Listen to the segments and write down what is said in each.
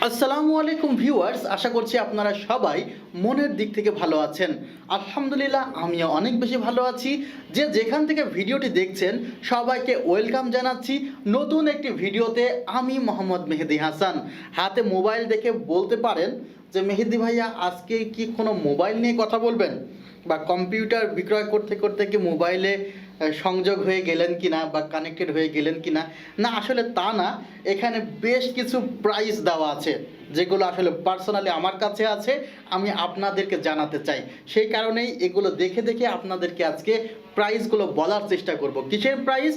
আসসালামু আলাইকুম ভিউয়ার্স, আশা করছি আপনারা সবাই মনের দিক থেকে ভালো আছেন। আলহামদুলিল্লাহ আমিও অনেক বেশি ভালো আছি। যে যেখান থেকে ভিডিওটি দেখছেন সবাইকে ওয়েলকাম জানাচ্ছি নতুন একটি ভিডিওতে। আমি মোহাম্মদ মেহেদি হাসান। হাতে মোবাইল দেখে বলতে পারেন যে মেহেদি ভাইয়া আজকে কি কোনো মোবাইল নিয়ে কথা বলবেন, বা কম্পিউটার বিক্রয় করতে করতে কি মোবাইলে সংযোগ হয়ে গেলেন কিনা বা কানেক্টেড হয়ে গেলেন কিনা। না, আসলে তা না। এখানে বেশ কিছু প্রাইস দেওয়া আছে যেগুলো আসলে পার্সোনালি আমার কাছে আছে, আমি আপনাদেরকে জানাতে চাই। সেই কারণেই এগুলো দেখে দেখে আপনাদেরকে আজকে প্রাইসগুলো বলার চেষ্টা করব। কিসের প্রাইস?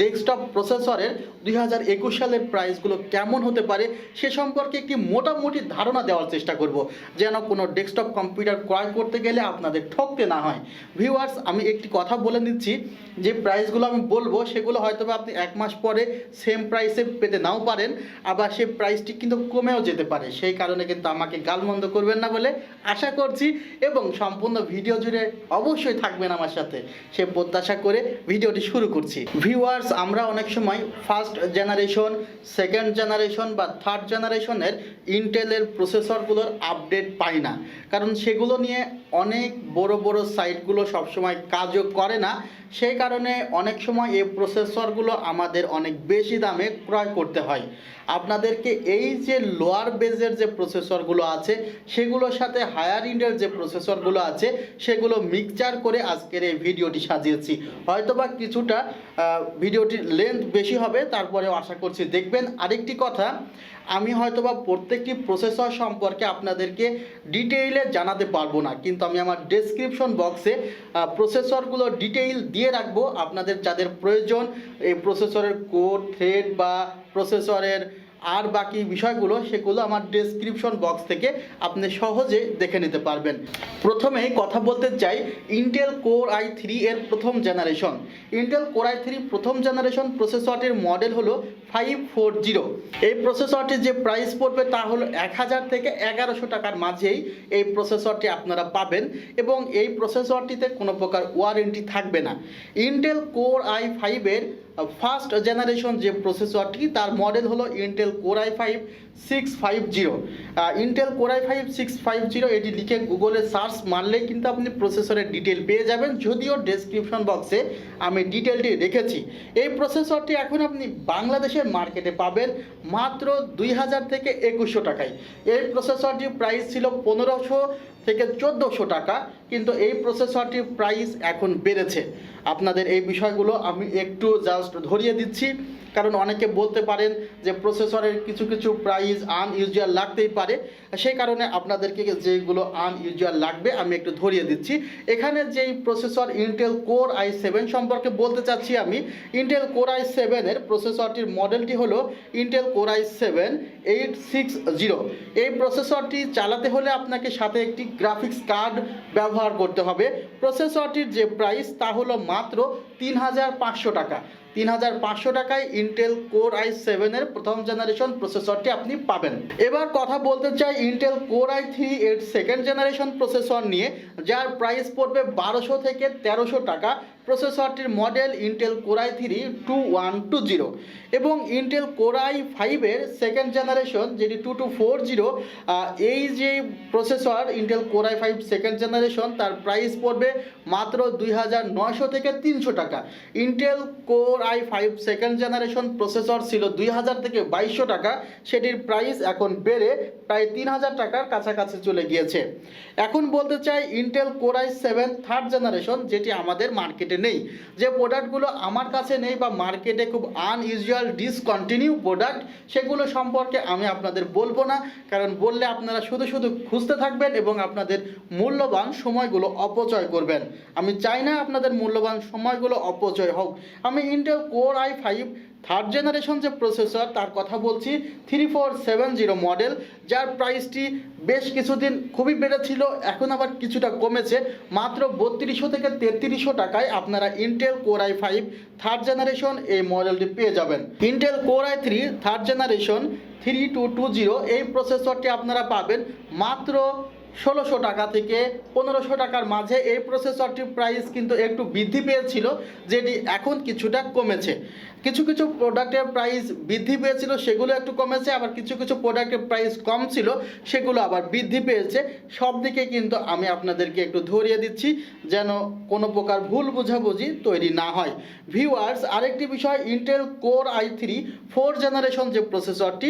ডেস্কটপ প্রসেসরের 2021 সালের প্রাইসগুলো কেমন হতে পারে সে সম্পর্কে একটি মোটামুটি ধারণা দেওয়ার চেষ্টা করব, যেন কোনো ডেস্কটপ কম্পিউটার ক্রয় করতে গেলে আপনাদের ঠকতে না হয়। ভিউয়ার্স, আমি একটি কথা বলে নিচ্ছি, যে প্রাইসগুলো আমি বলবো সেগুলো হয়তো আপনি এক মাস পরে সেম প্রাইসে পেতে নাও পারেন, আবার সেই প্রাইসটি কিন্তু কমেও যেতে পারে। সেই কারণে কিন্তু আমাকে গালমন্দ করবেন না বলে আশা করছি, এবং সম্পূর্ণ ভিডিও জুড়ে অবশ্যই থাকবেন আমার সাথে সে প্রত্যাশা করে ভিডিওটি শুরু করছি। ভিউয়ার্স, আমরা অনেক সময় ফার্স্ট জেনারেশন, সেকেন্ড জেনারেশন বা থার্ড জেনারেশনের ইন্টেলের প্রসেসরগুলোর আপডেট পাই না, কারণ সেগুলো নিয়ে অনেক বড় বড় সাইটগুলো সবসময় কাজও করে না। সেই কারণে অনেক সময় এই প্রসেসরগুলো আমাদের অনেক বেশি দামে ক্রয় করতে হয়। আপনাদেরকে এই যে লোয়ার বেজের যে প্রসেসরগুলো আছে সেগুলোর সাথে হায়ার এন্ডের যে প্রসেসরগুলো আছে সেগুলো মিক্সচার করে আজকের এই ভিডিওটি সাজিয়েছি। হয়তোবা কিছুটা ভিডিওটির লেন্থ বেশি হবে, তারপরেও আশা করছি দেখবেন। আরেকটি কথা, আমি হয়তোবা প্রত্যেকটি প্রসেসর সম্পর্কে আপনাদেরকে ডিটেইলে জানাতে পারবো না, কিন্তু আমি আমার ডেসক্রিপশন বক্সে প্রসেসরগুলো ডিটেইল দিয়ে রাখবো। আপনাদের যাদের প্রয়োজন এই প্রসেসরের কোড, থ্রেড বা প্রসেসরের আর বাকি বিষয়গুলো, সেগুলো আমার ডেসক্রিপশন বক্স থেকে আপনি সহজে দেখে নিতে পারবেন। প্রথমেই কথা বলতে চাই ইন্টেল কোর i3 এর প্রথম জেনারেশন। ইন্টেল কোর i3 প্রথম জেনারেশন প্রসেসরটির মডেল হলো 540। এই প্রসেসরটির যে প্রাইস পড়বে তা হলো 1000 থেকে 1100 টাকার মাঝেই এই প্রসেসরটি আপনারা পাবেন, এবং এই প্রসেসরটিতে কোনো প্রকার ওয়ারেন্টি থাকবে না। ইন্টেল কোর i5 এর ফার্স্ট জেনারেশন যে প্রসেসরটি তার মডেল হলো Intel core i5 650। Intel core i5 650 এটি লিখে গুগলে সার্চ মারলেই কিন্তু আপনি প্রসেসরের ডিটেল পেয়ে যাবেন, যদিও ডেসক্রিপশন বক্সে আমি ডিটেলটি রেখেছি। এই প্রসেসরটি এখন আপনি বাংলাদেশের মার্কেটে পাবেন মাত্র 2000 থেকে 2100 টাকায়। এই প্রসেসরটির প্রাইস ছিল 1500 থেকে 1400 টাকা, কিন্তু এই প্রসেসরটির প্রাইস এখন বেড়েছে। আপনাদের এই বিষয়গুলো আমি একটু জাস্ট ধরিয়ে দিচ্ছি, কারণ অনেকে বলতে পারেন যে প্রসেসরের কিছু কিছু প্রাইস আনইউজুয়াল লাগতেই পারে। সেই কারণে আপনাদেরকে যেগুলো আনইউজুয়াল লাগবে আমি একটু ধরিয়ে দিচ্ছি। এখানে যেই প্রসেসর ইন্টেল কোর i7 সম্পর্কে বলতে চাচ্ছি আমি, ইন্টেল কোর i7 এর প্রসেসরটির মডেলটি হলো ইন্টেল কোর i7 860। এই প্রসেসরটি চালাতে হলে আপনাকে সাথে একটি গ্রাফিক্স কার্ড ব্যবহার করতে হবে। প্রসেসরটির যে প্রাইস তা হলো মাত্র 3500 টাকা। 3500 টাকায় ইন্টেল কোর i7 এর প্রথম জেনারেশন প্রসেসরটি আপনি পাবেন। এবার কথা বলতে চাই ইন্টেল কোর i3 এর সেকেন্ড জেনারেশন প্রসেসর নিয়ে, যার প্রাইস পড়বে 1200 থেকে 1300 টাকা। প্রসেসরটির মডেল ইন্টেল কোর i3 2120, এবং ইন্টেল কোর i5 এর সেকেন্ড জেনারেশন যেটি 2240। এই যে processor Intel core i5 second generation তার প্রাইস পড়বে মাত্র 2900 থেকে 300 টাকা। Intel core i5 second generation processor ছিল 2000 থেকে 2200 টাকা, সেটির প্রাইস এখন বেড়ে প্রায় 3000 টাকার কাছাকাছি চলে গিয়েছে। এখন বলতে চাই Intel core i7 third generation, যেটি আমাদের মার্কেটে নেই। যে প্রোডাক্টগুলো আমার কাছে নেই বা মার্কেটে খুব আনইউজুয়াল ডিসকন্টিনিউ প্রোডাক্ট, সেগুলো সম্পর্কে আমি আপনাদের বলবো না, কারণ বললে আপনারা শুধু শুধু খুঁজতে থাকবেন এবং আপনাদের মূল্যবান সময়গুলো অপচয় করবেন। আমি চাই না আপনাদের মূল্যবান সময়গুলো অপচয় হোক। আমি Intel core i5 third generation যে প্রসেসর তার কথা বলছি, 3470 মডেল, যার প্রাইসটি বেশ কিছুদিন খুবই বেড়েছিল, এখন আবার কিছুটা কমেছে। মাত্র 3200 থেকে 3300 টাকায় আপনারা Intel core i5 third generation এই মডেলটি পেয়ে যাবেন। Intel core i3 third generation 3220 এই প্রসেসরটি আপনারা পাবেন মাত্র 1600 টাকা থেকে 1500 টাকার মাঝে এই প্রসেসরটির প্রাইস কিন্তু একটু বৃদ্ধি পেয়েছিল, যেটি এখন কিছুটা কমেছে। কিছু কিছু প্রোডাক্টের প্রাইস বৃদ্ধি পেয়েছিল, সেগুলো একটু কমেছে, আবার কিছু কিছু প্রোডাক্টের প্রাইস কম ছিল, সেগুলো আবার বৃদ্ধি পেয়েছে। সব দিকে কিন্তু আমি আপনাদেরকে একটু ধরিয়ে দিচ্ছি যেন কোনো প্রকার ভুল বোঝাবুঝি তৈরি না হয়। ভিউয়ার্স, আরেকটি বিষয়, Intel core i3 4th generation যে প্রসেসরটি,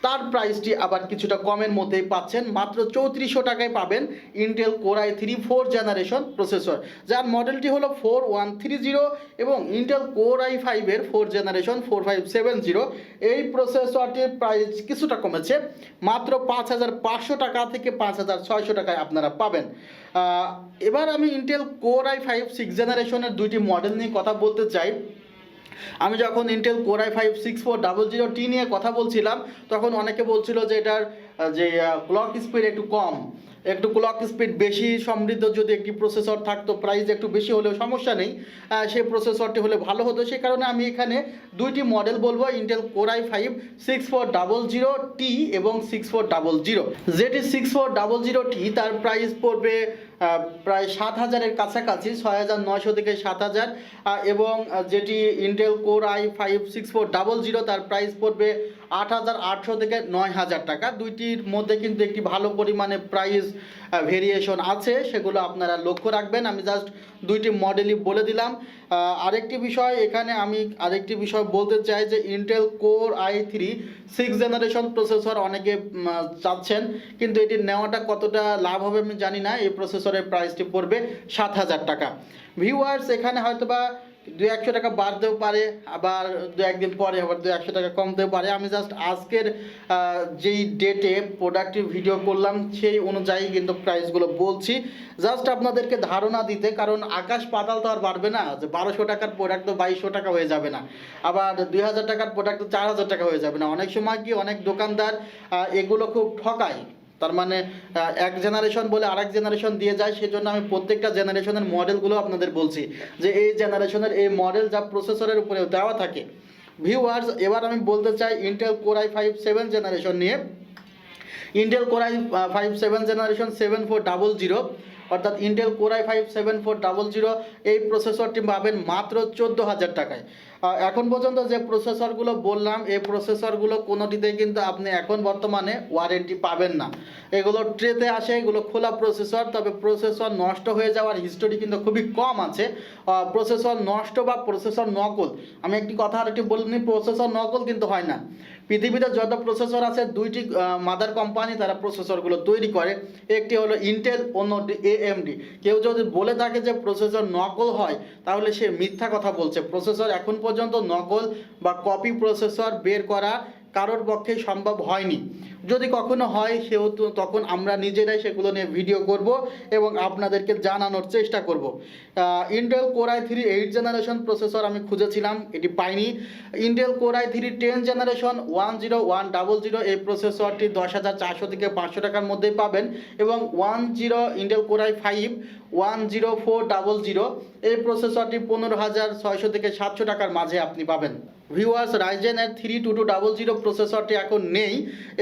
তার প্রাইসটি আবার কিছুটা কমের মধ্যেই পাচ্ছেন, মাত্র 3400 টাকায় পাবেন Intel core i3 4th generation processor, যার মডেলটি হলো 4130 এবং ইন্টেল কোর i5 এর 4th জেনারেশন 4570। এই প্রসেসরটির প্রাইস কিছুটা কমেছে, মাত্র 5500 টাকা থেকে 5600 টাকায় আপনারা পাবেন। এবার আমি ইন্টেল কোর i5 6th জেনারেশনের দুইটি মডেল নিয়ে কথা বলতে চাই। আমি যখন ইন্টেল কোর i5 6400T নিয়ে কথা বলছিলাম, তখন অনেকে বলছিল যে এটার যে ক্লক স্পিড একটু কম, একটু ক্লক স্পিড বেশি সমৃদ্ধ যদি একটি প্রসেসর থাকতো, প্রাইস একটু বেশি হলেও সমস্যা নেই, সেই প্রসেসরটি হলে ভালো হতো। সে কারণে আমি এখানে দুইটি মডেল বলবো, ইন্টেল কোর i5 6400T এবং 6400। যেটি 6400T তার প্রাইস পড়বে প্রায় 7000-এর কাছাকাছি, 6900 থেকে 7000, এবং যেটি ইন্টেল কোর i5 6400 তার প্রাইস পড়বে 8800 থেকে 9000 টাকা। দুইটির মধ্যে কিন্তু একটি ভালো পরিমাণে প্রাইস ভেরিয়েশন আছে, সেগুলো আপনারা লক্ষ্য রাখবেন। আমি জাস্ট দুইটি মডেলই বলে দিলাম। আরেকটি বিষয়, এখানে আমি আরেকটি বিষয় বলতে চাই যে Intel core i3 6th generation processor অনেকে চাচ্ছেন, কিন্তু এটি নেওয়াটা কতটা লাভ হবে আমি জানি না। এই প্রসেসরের প্রাইসটি পড়বে 7000 টাকা। ভিউয়ার্স, এখানে হয়তোবা 200 টাকা বাড়তেও পারে, আবার 2-1 দিন পরে আবার 200 টাকা কমতেও পারে। আমি জাস্ট আজকের যেই ডেটে প্রোডাক্টের ভিডিও করলাম সেই অনুযায়ী কিন্তু প্রাইসগুলো বলছি, জাস্ট আপনাদেরকে ধারণা দিতে। কারণ আকাশ পাতাল তো আর বাড়বে না, যে 1200 টাকার প্রোডাক্ট তো 2200 টাকা হয়ে যাবে না, আবার 2000 টাকার প্রোডাক্ট তো 4000 টাকা হয়ে যাবে না। অনেক সময় কি অনেক দোকানদার এগুলো খুব ঠকায়, তার মানে এক জেনারেশন বলে আরেক জেনারেশন দিয়ে যায়। সেজন্য আমি প্রত্যেকটা জেনারেশনের মডেলগুলো আপনাদের বলছি যে এই জেনারেশনের এই মডেল যা প্রসেসরের উপরে দেওয়া থাকে। ভিউয়ার্স, এবার আমি বলতে চাই Intel core i5 7th generation নিয়ে। Intel core i5 7th generation 7400, অর্থাৎ ইন্টেল কোর i5 7400, এই প্রসেসরটি পাবেন মাত্র 14000 টাকায়। এখন পর্যন্ত যে প্রসেসরগুলো বললাম, এই প্রসেসরগুলো কোনোটিতেই কিন্তু আপনি এখন বর্তমানে ওয়ারেন্টি পাবেন না। এগুলো ট্রেতে আসে, এগুলো খোলা প্রসেসর, তবে প্রসেসর নষ্ট হয়ে যাওয়ার হিস্টোরি কিন্তু খুবই কম আছে। প্রসেসর নষ্ট বা প্রসেসর নকল, আমি একটি কথা আর একটি বলিনি, প্রসেসর নকল কিন্তু হয় না। পৃথিবীতে যত প্রসেসর আছে, দুইটি মাদার কোম্পানি তারা প্রসেসরগুলো তৈরি করে, একটি হলো ইন্টেল, অন্যটি AMD। কেউ যদি বলে থাকে যে প্রসেসর নকল হয়, তাহলে সে মিথ্যা কথা বলছে। প্রসেসর এখন পর্যন্ত নকল বা কপি প্রসেসর বের করা কারোর পক্ষে সম্ভব হয়নি। যদি কখনো হয়, সেহেতু তখন আমরা নিজেরাই সেগুলো নিয়ে ভিডিও করব এবং আপনাদেরকে জানানোর চেষ্টা করব। Intel core i3 8th generation processor আমি খুঁজেছিলাম, এটি পাইনি। Intel core i3 10th generation 10100, এই প্রসেসরটি 10400 থেকে 500 টাকার মধ্যেই পাবেন, এবং ইন্টেল কোর i5 10400, এই প্রসেসরটি 15600 থেকে 700 টাকার মাঝে আপনি পাবেন। ভিউয়ার্স, রাইজেনের 3200 প্রসেসরটি এখন নেই,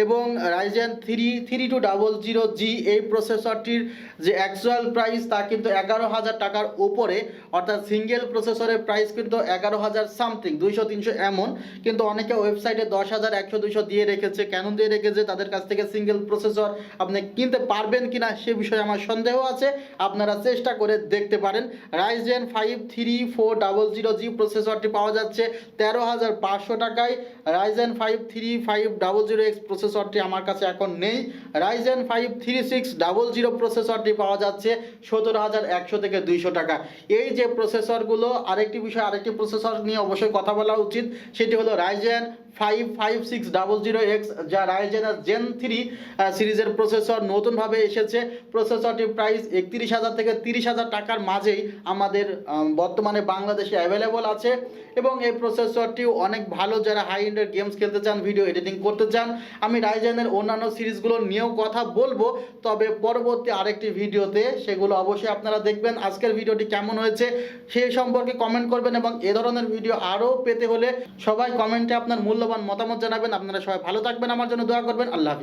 এবং রাইজেন 3200G এই প্রসেসরটির যে অ্যাকচুয়াল প্রাইস তা কিন্তু 11000 টাকার উপরে, অর্থাৎ সিঙ্গেল প্রসেসরের প্রাইস কিন্তু 11000 সামথিং, 200-300 এমন। কিন্তু অনেকে ওয়েবসাইটে 10000, 100-200 দিয়ে রেখেছে। কেন দিয়ে রেখেছে? তাদের কাছ থেকে সিঙ্গেল প্রসেসর আপনি কিনতে পারবেন কিনা সে বিষয়ে আমার সন্দেহ আছে, আপনারা চেষ্টা করে দেখতে পারেন। রাইজেন 5 3400G প্রসেসরটি পাওয়া যাচ্ছে 13500 টাকায়। রাইজেন 5 3500X প্রসেসরটি আমার কাছে এখন নেই। রাইজেন 5 3600 প্রসেসরটি পাওয়া যাচ্ছে 17100 থেকে 200 টাকা। এই যে প্রসেসরগুলো, আরেকটি বিষয়, আরেকটি প্রসেসর নিয়ে অবশ্যই কথা বলা উচিত, সেটি হলো রাইজেন 5 5600X, যা রাইজেনের জেন 3 সিরিজের প্রসেসর, নতুনভাবে এসেছে। প্রসেসরটির প্রাইস 31000 থেকে 30000 টাকার মাঝেই আমাদের বর্তমানে বাংলাদেশে অ্যাভেলেবল আছে, এবং এই প্রসেসরটিও অনেক ভালো যারা হাই এন্ডের গেমস খেলতে চান, ভিডিও এডিটিং করতে চান। আমি রাইজেনের অন্যান্য সিরিজগুলো নিয়েও কথা বলবো, তবে পরবর্তী আরেকটি ভিডিওতে, সেগুলো অবশ্যই আপনারা দেখবেন। আজকের ভিডিওটি কেমন হয়েছে সেই সম্পর্কে কমেন্ট করবেন, এবং এ ধরনের ভিডিও আরও পেতে হলে সবাই কমেন্টে আপনার মূল্যবান মতামত জানাবেন। আপনারা সবাই ভালো থাকবেন, আমার জন্য দোয়া করবেন। আল্লাহ হাফেজ।